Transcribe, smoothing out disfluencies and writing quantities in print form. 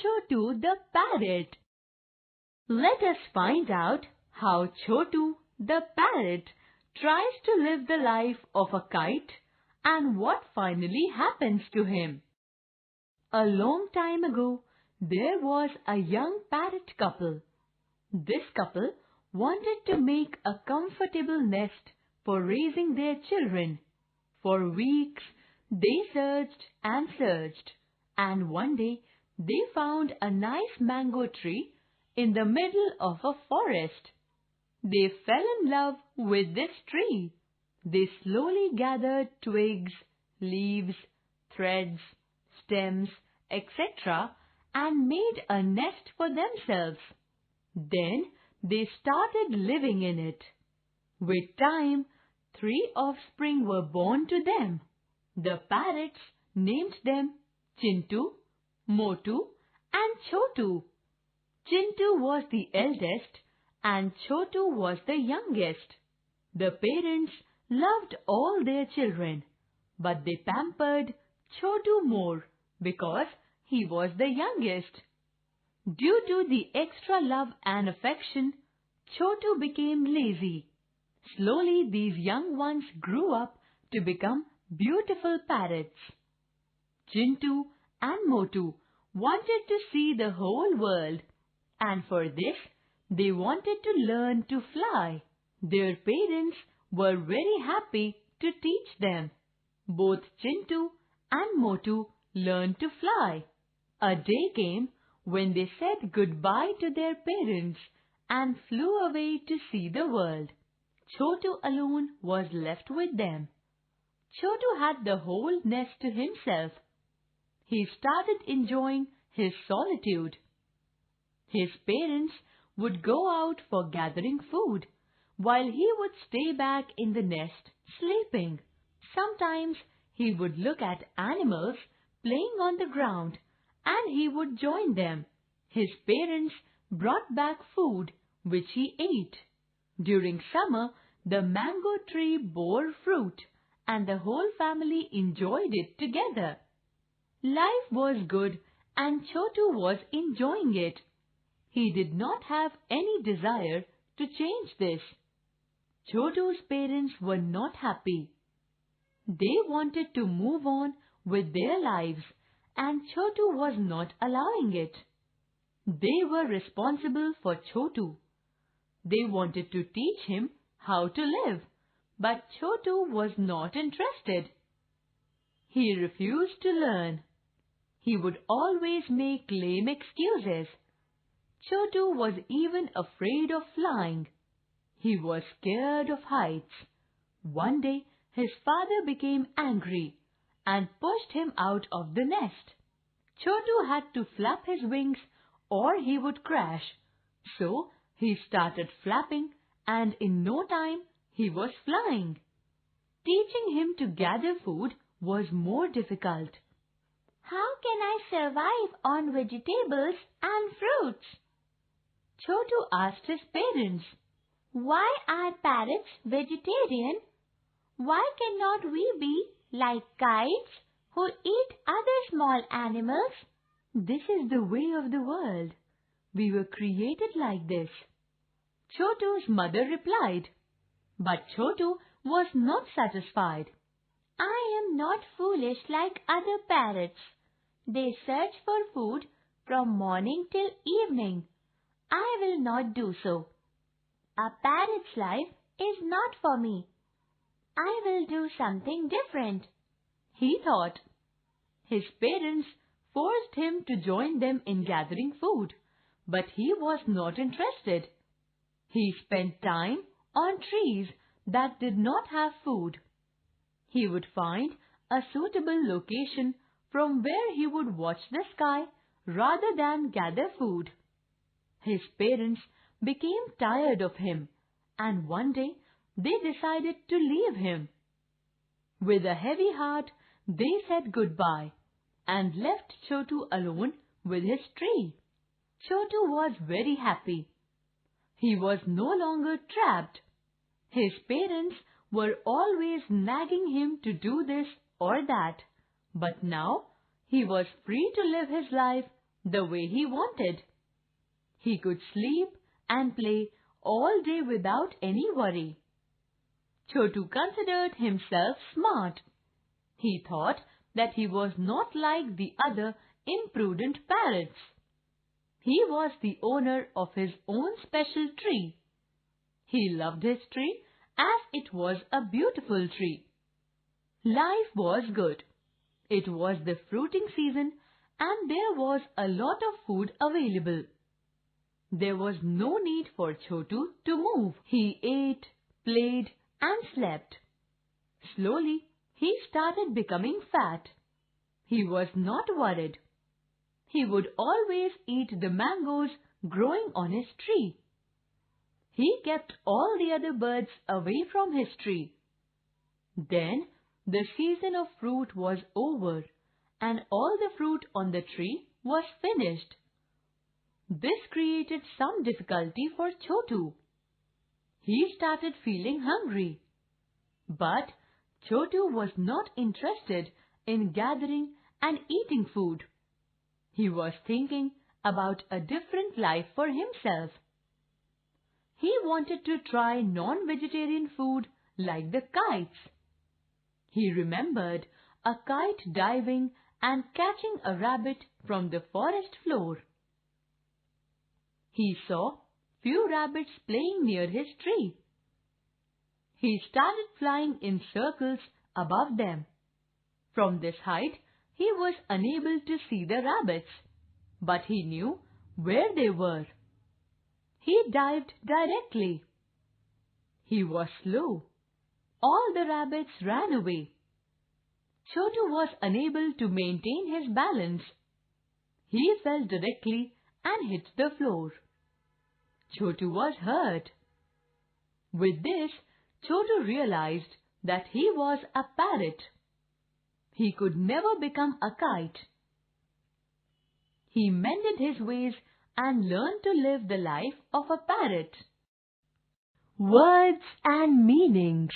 Chottu the Parrot. Let us find out how Chottu the Parrot tries to live the life of a kite and what finally happens to him. A long time ago, there was a young parrot couple. This couple wanted to make a comfortable nest for raising their children. For weeks, they searched, and one day they found a nice mango tree in the middle of a forest. They fell in love with this tree. They slowly gathered twigs, leaves, threads, stems, etc. and made a nest for themselves. Then they started living in it. With time, 3 offspring were born to them. The parrots named them Chintu, Motu and Chottu. Chintu was the eldest and Chottu was the youngest. The parents loved all their children, but they pampered Chottu more because he was the youngest. Due to the extra love and affection, Chottu became lazy. Slowly these young ones grew up to become beautiful parrots. Chintu and Motu wanted to see the whole world, and for this they wanted to learn to fly. Their parents were very happy to teach them. Both Chintu and Motu learned to fly. A day came when they said goodbye to their parents and flew away to see the world. Chottu alone was left with them. Chottu had the whole nest to himself. He started enjoying his solitude. His parents would go out for gathering food, while he would stay back in the nest sleeping. Sometimes he would look at animals playing on the ground and he would join them. His parents brought back food which he ate. During summer, the mango tree bore fruit and the whole family enjoyed it together. Life was good and Chottu was enjoying it. He did not have any desire to change this. Chottu's parents were not happy. They wanted to move on with their lives and Chottu was not allowing it. They were responsible for Chottu. They wanted to teach him how to live, but Chottu was not interested. He refused to learn. He would always make lame excuses. Chottu was even afraid of flying. He was scared of heights. One day his father became angry and pushed him out of the nest. Chottu had to flap his wings or he would crash. So he started flapping and in no time he was flying. Teaching him to gather food was more difficult. How can I survive on vegetables and fruits? Chottu asked his parents. Why are parrots vegetarian? Why cannot we be like kites who eat other small animals? This is the way of the world. We were created like this. Chottu's mother replied. But Chottu was not satisfied. I am not foolish like other parrots. They search for food from morning till evening. I will not do so. A parrot's life is not for me. I will do something different, he thought. His parents forced him to join them in gathering food, but he was not interested. He spent time on trees that did not have food. He would find a suitable location from where he would watch the sky rather than gather food. His parents became tired of him, and one day they decided to leave him. With a heavy heart, they said goodbye and left Chottu alone with his tree. Chottu was very happy. He was no longer trapped. His parents were always nagging him to do this or that, but now he was free to live his life the way he wanted. He could sleep and play all day without any worry. Chottu considered himself smart. He thought that he was not like the other imprudent parrots. He was the owner of his own special tree. He loved his tree as it was a beautiful tree. Life was good. It was the fruiting season and there was a lot of food available. There was no need for Chottu to move. He ate, played and slept. Slowly, he started becoming fat. He was not worried. He would always eat the mangoes growing on his tree. He kept all the other birds away from his tree. Then the season of fruit was over and all the fruit on the tree was finished. This created some difficulty for Chottu. He started feeling hungry. But Chottu was not interested in gathering and eating food. He was thinking about a different life for himself. He wanted to try non-vegetarian food like the kites. He remembered a kite diving and catching a rabbit from the forest floor. He saw few rabbits playing near his tree. He started flying in circles above them. From this height, he was unable to see the rabbits, but he knew where they were. He dived directly. He was slow. All the rabbits ran away. Chottu was unable to maintain his balance. He fell directly and hit the floor. Chottu was hurt. With this, Chottu realized that he was a parrot. He could never become a kite. He mended his ways and learned to live the life of a parrot. Words and meanings.